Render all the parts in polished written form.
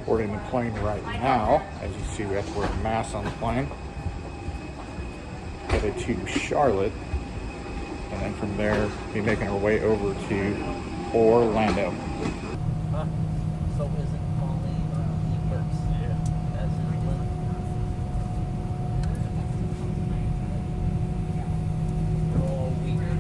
Boarding the plane right now. As you see, we have to wear a mask on the plane. Headed to Charlotte, and then from there, be making our way over to Orlando. Huh? So is it only e-books? Yeah. As in they're all weird.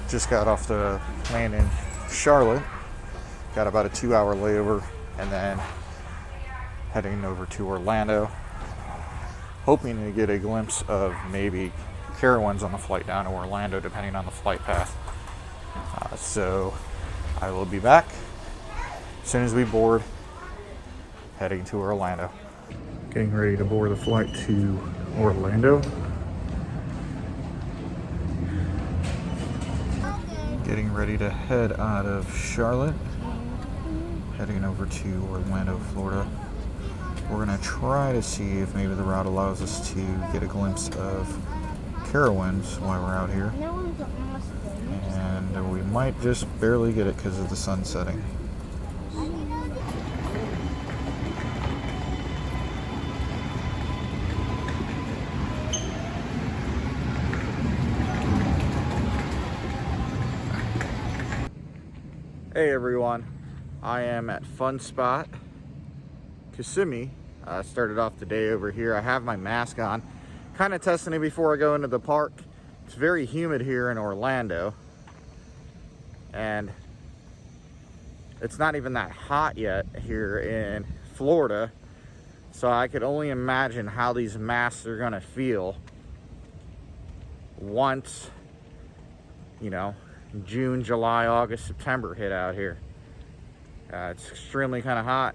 Just got off the plane in Charlotte. Got about a 2-hour layover, and then heading over to Orlando. Hoping to get a glimpse of maybe Carowinds on the flight down to Orlando, depending on the flight path. So I will be back as soon as we board, heading to Orlando. Getting ready to board the flight to Orlando. Getting ready to head out of Charlotte, heading over to Orlando, Florida. We're gonna try to see if maybe the route allows us to get a glimpse of Carowinds while we're out here. And we might just barely get it because of the sun setting. Hey everyone, I am at Funspot, Kissimmee. I started off the day over here. I have my mask on, kind of testing it before I go into the park. It's very humid here in Orlando, and it's not even that hot yet here in Florida, so I could only imagine how these masks are gonna feel once, you know, June, July, August, September hit out here. It's extremely kind of hot.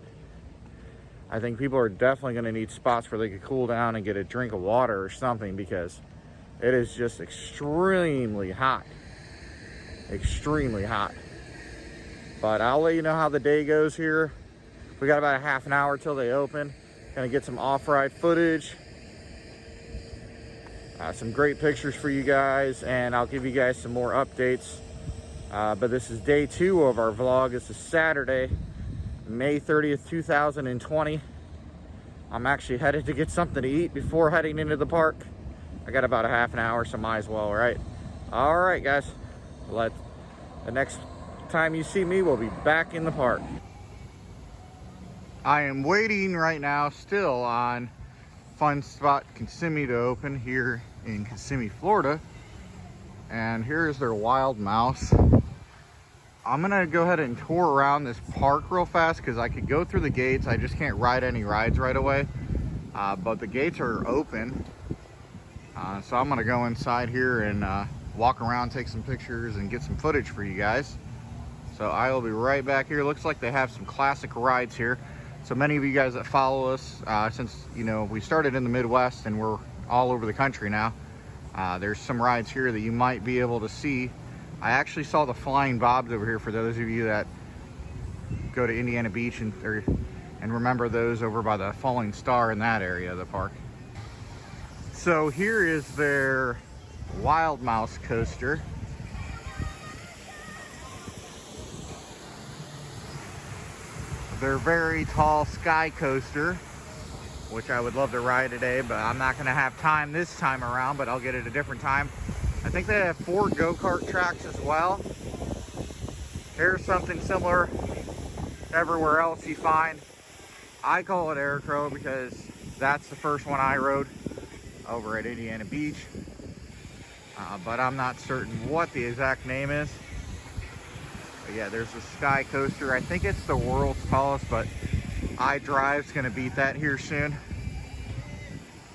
I think people are definitely going to need spots where they could cool down and get a drink of water or something, because it is just extremely hot. Extremely hot. But I'll let you know how the day goes here. We got about a half an hour till they open. Gonna get some off-ride footage. Some great pictures for you guys, and I'll give you guys some more updates. But this is day 2 of our vlog. This is Saturday, May 30th, 2020. I'm actually headed to get something to eat before heading into the park. I got about a half an hour, so might as well, right? All right, guys. The next time you see me, we'll be back in the park. I am waiting right now still on Funspot Kissimmee to open here in Kissimmee, Florida. And here's their wild mouse. I'm gonna go ahead and tour around this park real fast because I could go through the gates. I just can't ride any rides right away. But the gates are open. So I'm gonna go inside here and walk around, take some pictures, and get some footage for you guys. So I will be right back here. Looks like they have some classic rides here. So many of you guys that follow us, since, you know, we started in the Midwest and we're all over the country now, there's some rides here that you might be able to see. I actually saw the Flying Bobs over here for those of you that go to Indiana Beach and remember those over by the Falling Star in that area of the park. So here is their Wild Mouse coaster. their very tall sky coaster, which I would love to ride today, but I'm not going to have time this time around, but I'll get it a different time. I think they have 4 go-kart tracks as well. Here's something similar everywhere else you find. I call it Aircrow because that's the first one I rode over at Indiana Beach. But I'm not certain what the exact name is. But yeah, there's a sky coaster. I think it's the world's tallest, but iDrive's gonna beat that here soon.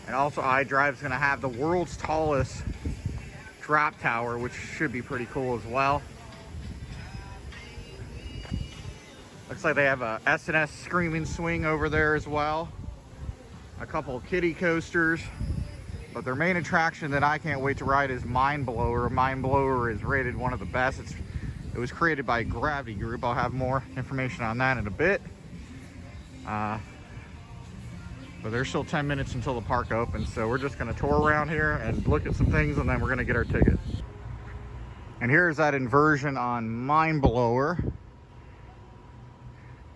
And also iDrive's gonna have the world's tallest drop tower, which should be pretty cool as well. Looks like they have a S&S Screaming Swing over there as well. A couple of kiddie coasters. But their main attraction that I can't wait to ride is Mind Blower. Mind Blower is rated one of the best. It was created by Gravity Group. I'll have more information on that in a bit. But there's still 10 minutes until the park opens, so we're just gonna tour around here and look at some things, and then we're gonna get our ticket. And here's that inversion on Mind Blower.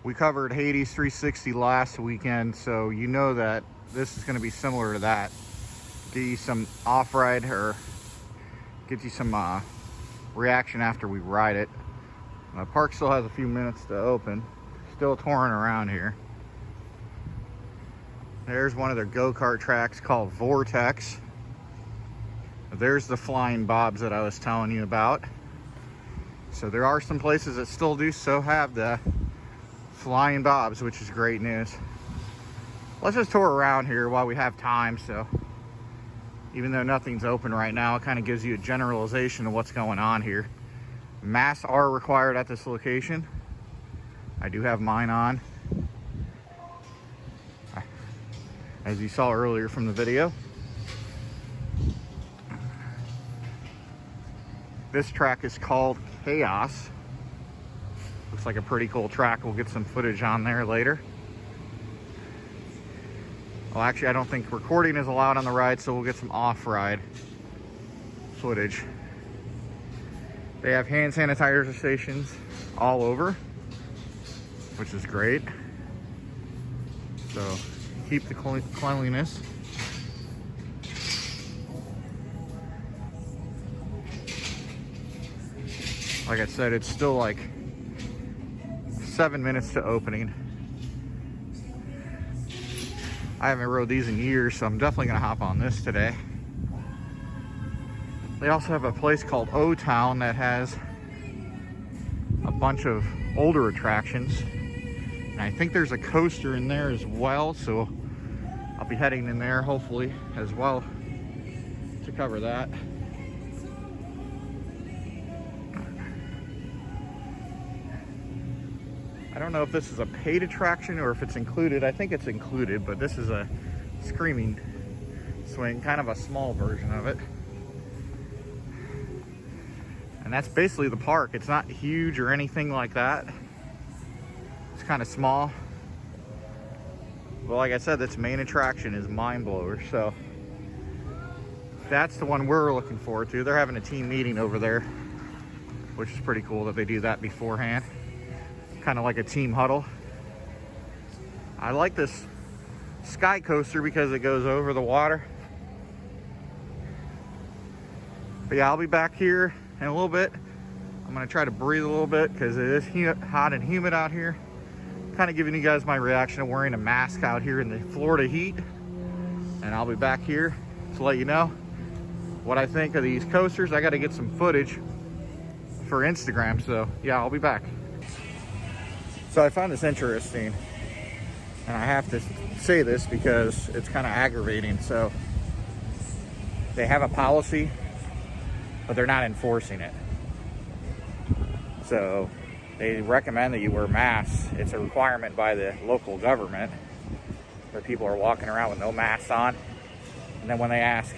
We covered Hades 360 last weekend, so you know that this is gonna be similar to that. Get you some off-ride, or get you some reaction after we ride it. The park still has a few minutes to open. Still touring around here. There's one of their go-kart tracks called Vortex. There's the flying bobs that I was telling you about. So there are some places that still do so have the flying bobs, which is great news. Let's just tour around here while we have time. So even though nothing's open right now, it kind of gives you a generalization of what's going on here. Masks are required at this location. I do have mine on, as you saw earlier from the video. This track is called Chaos. Looks like a pretty cool track. We'll get some footage on there later. Well, actually, I don't think recording is allowed on the ride, so we'll get some off-ride footage. They have hand sanitizer stations all over, which is great. So keep the cleanliness. Like I said, it's still like 7 minutes to opening. I haven't rode these in years, so I'm definitely gonna hop on this today. They also have a place called O-Town that has a bunch of older attractions. And I think there's a coaster in there as well, so I'll be heading in there hopefully as well to cover that. I don't know if this is a paid attraction or if it's included. I think it's included, but this is a Screaming Swing, kind of a small version of it. And that's basically the park. It's not huge or anything like that. It's kind of small. But like I said, its main attraction is Mind Blower, so that's the one we're looking forward to. They're having a team meeting over there, which is pretty cool that they do that beforehand. Kind of like a team huddle. I like this sky coaster because it goes over the water. But yeah, I'll be back here in a little bit. I'm gonna try to breathe a little bit because it is hot and humid out here. Kind of giving you guys my reaction of wearing a mask out here in the Florida heat. And I'll be back here to let you know what I think of these coasters. I got to get some footage for Instagram, so yeah, I'll be back. So I found this interesting, and I have to say this because it's kind of aggravating. So they have a policy, but they're not enforcing it. So they recommend that you wear masks. It's a requirement by the local government, where people are walking around with no masks on. And then when they ask,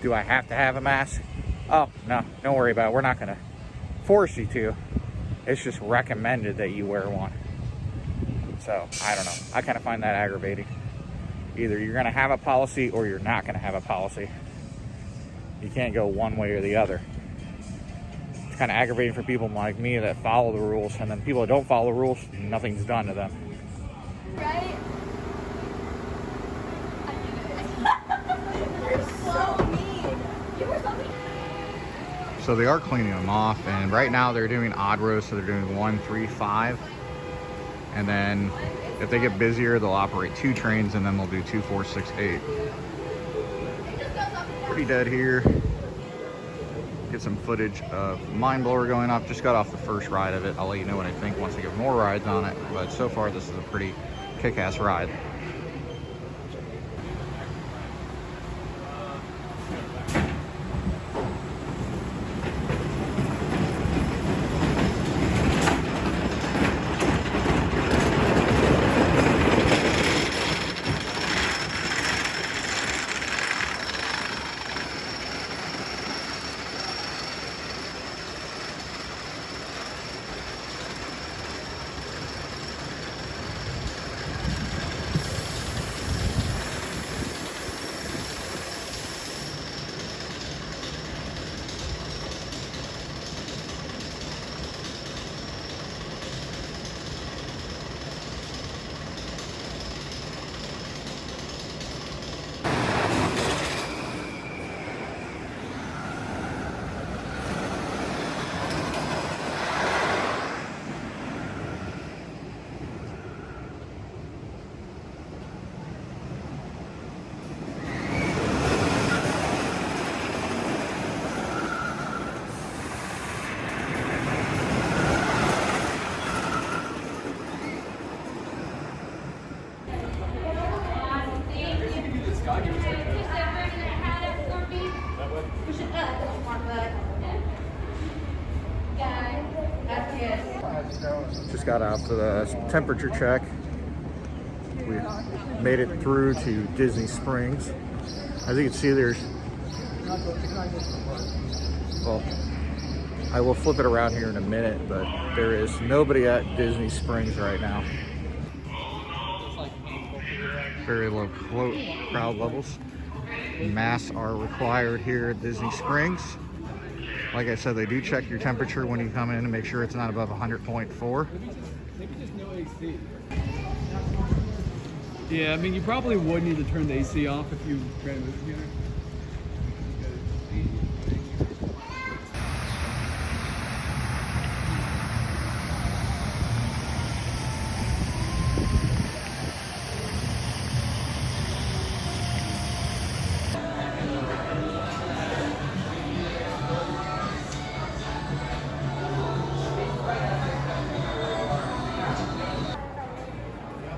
do I have to have a mask? Oh, no, don't worry about it. We're not going to force you to. It's just recommended that you wear one. So, I don't know. I kind of find that aggravating. Either you're going to have a policy or you're not going to have a policy. You can't go one way or the other. It's kind of aggravating for people like me that follow the rules, and then people that don't follow the rules, nothing's done to them. Right? You're so mean. You were so mean. So they are cleaning them off, and right now they're doing odd rows, so they're doing 1, 3, 5. And then if they get busier, they'll operate 2 trains, and then they'll do 2, 4, 6, 8. Pretty dead here. Get some footage of mine blower going off. Just got off the first ride of it. I'll let you know what I think once I get more rides on it. But so far, this is a pretty kick-ass ride. Just got out for the temperature check. We made it through to Disney Springs. As you can see, there's, well, I will flip it around here in a minute, but there is nobody at Disney Springs right now. Very low crowd levels. Masks are required here at Disney Springs. Like I said, they do check your temperature when you come in to make sure it's not above 100.4. Maybe just no AC. Yeah, I mean, you probably would need to turn the AC off if you ran this here.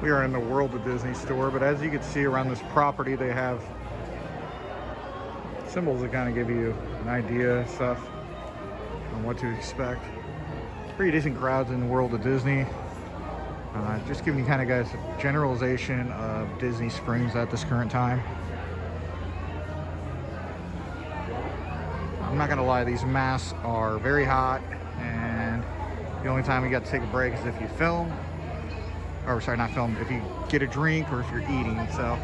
We are in the World of Disney store, but as you can see around this property, they have symbols that kind of give you an idea of stuff on what to expect. Pretty decent crowds in the World of Disney. Just giving you kind of guys a generalization of Disney Springs at this current time. I'm not gonna lie, these masks are very hot, and the only time you got to take a break is if you film. Or sorry, not film, if you get a drink or if you're eating, so.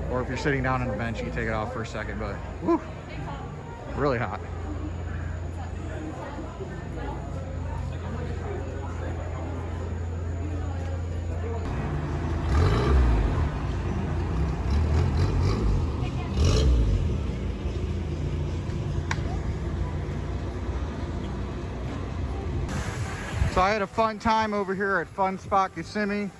Or if you're sitting down on a bench, you take it off for a second, but whew, really hot. So I had a fun time over here at Funspot Kissimmee,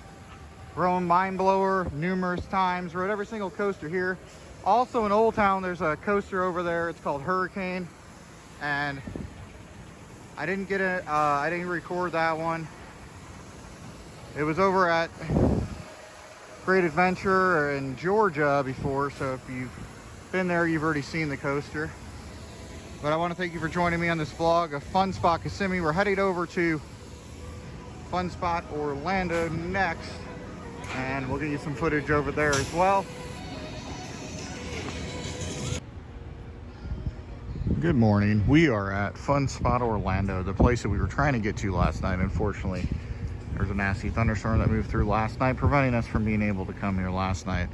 rode mine blower numerous times, rode every single coaster here. Also in Old Town, there's a coaster over there. It's called Hurricane, and I didn't get it. I didn't record that one. It was over at Great Adventure in Georgia before, so if you've been there, you've already seen the coaster. But I want to thank you for joining me on this vlog of Funspot Kissimmee. We're heading over to Funspot Orlando next, and we'll get you some footage over there as well. Good morning. We are at Funspot Orlando, the place that we were trying to get to last night. Unfortunately, there was a nasty thunderstorm that moved through last night, preventing us from being able to come here last night.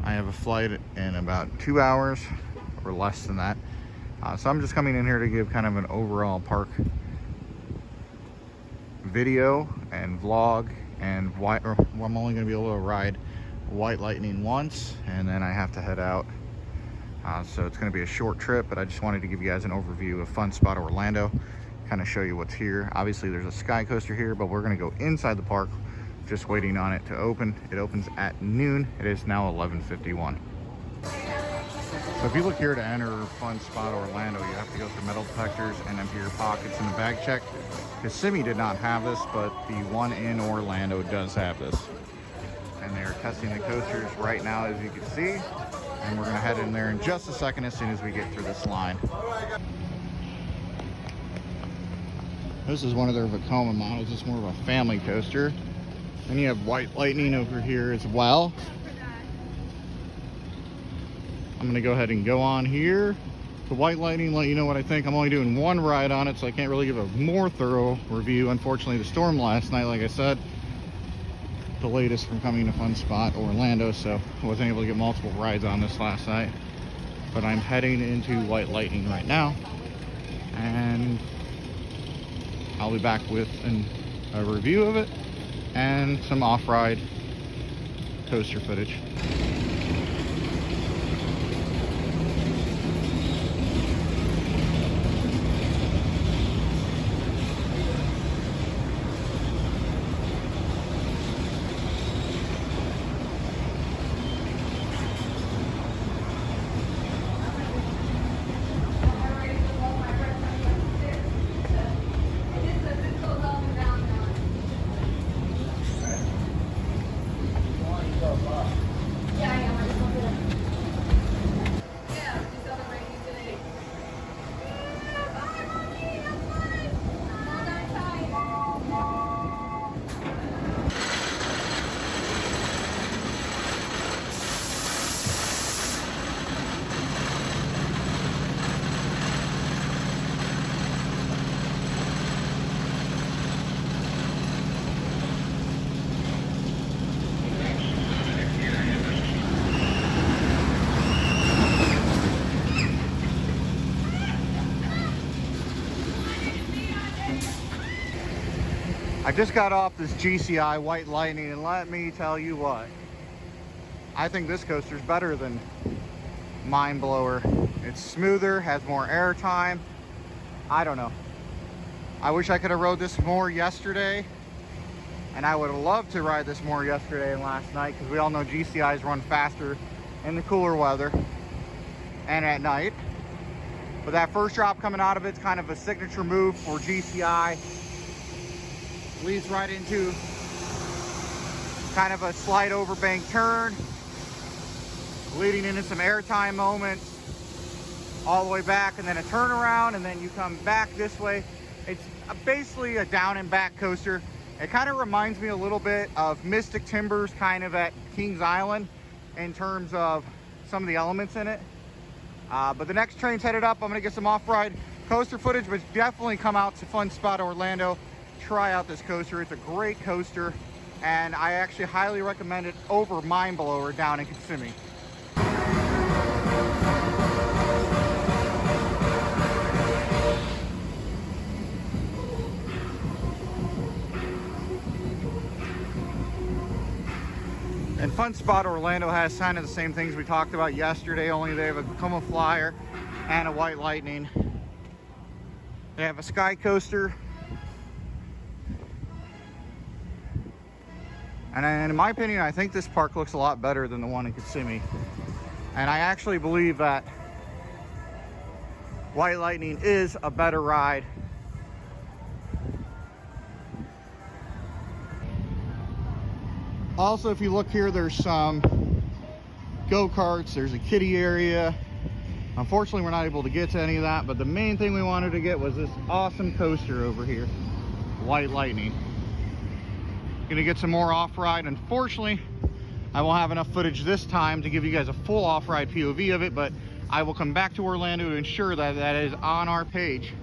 I have a flight in about 2 hours or less than that, So I'm just coming in here to give kind of an overall park video and vlog, and I'm only going to be able to ride White Lightning once, and then I have to head out. So it's going to be a short trip, but I just wanted to give you guys an overview of Fun Spot Orlando, kind of show you what's here. Obviously there's a sky coaster here, but we're going to go inside the park, just waiting on it to open. It opens at noon. It is now 11:51. So if you look here to enter Fun Spot Orlando, you have to go through metal detectors and empty your pockets in the bag check. Kissimmee did not have this, but the one in Orlando does have this. And they're testing the coasters right now, as you can see. And we're gonna head in there in just a second as soon as we get through this line. This is one of their Vekoma models. It's more of a family coaster. Then you have White Lightning over here as well. I'm gonna go ahead and go on here to White Lightning, let you know what I think. I'm only doing one ride on it, so I can't really give a more thorough review. Unfortunately, the storm last night, like I said, delayed us from coming to Fun Spot Orlando, so I wasn't able to get multiple rides on this last night. But I'm heading into White Lightning right now, and I'll be back with a review of it and some off-ride coaster footage. I just got off this GCI White Lightning, and let me tell you what, I think this coaster is better than Mind Blower. It's smoother, has more air time. I don't know. I wish I could have rode this more yesterday, and I would have loved to ride this more yesterday and last night, because we all know GCIs run faster in the cooler weather and at night. But that first drop coming out of it's kind of a signature move for GCI. Leads right into kind of a slight overbank turn, leading into some airtime moments, all the way back, and then a turnaround, and then you come back this way. It's basically a down and back coaster. It kind of reminds me a little bit of Mystic Timbers, kind of at Kings Island, in terms of some of the elements in it. But the next train's headed up. I'm gonna get some off-ride coaster footage, but definitely come out to Fun Spot Orlando. Try out this coaster. It's a great coaster, and I actually highly recommend it over Mind Blower down in Kissimmee. And Fun Spot Orlando has kind of the same things we talked about yesterday, only they have a Vekoma Flyer and a White Lightning. They have a sky coaster. And in my opinion, I think this park looks a lot better than the one in Kissimmee. And I actually believe that White Lightning is a better ride. Also, if you look here, there's some go-karts, there's a kiddie area. Unfortunately, we're not able to get to any of that, but the main thing we wanted to get was this awesome coaster over here, White Lightning. Gonna get some more off-ride. Unfortunately, I won't have enough footage this time to give you guys a full off-ride POV of it, but I will come back to Orlando to ensure that that is on our page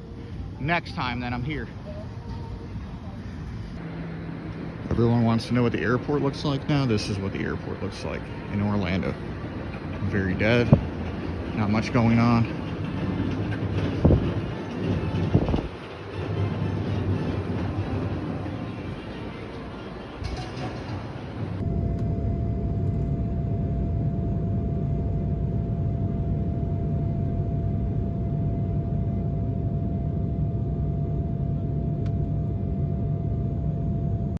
next time that I'm here. Everyone wants to know what the airport looks like now. This is what the airport looks like in Orlando. Very dead, not much going on.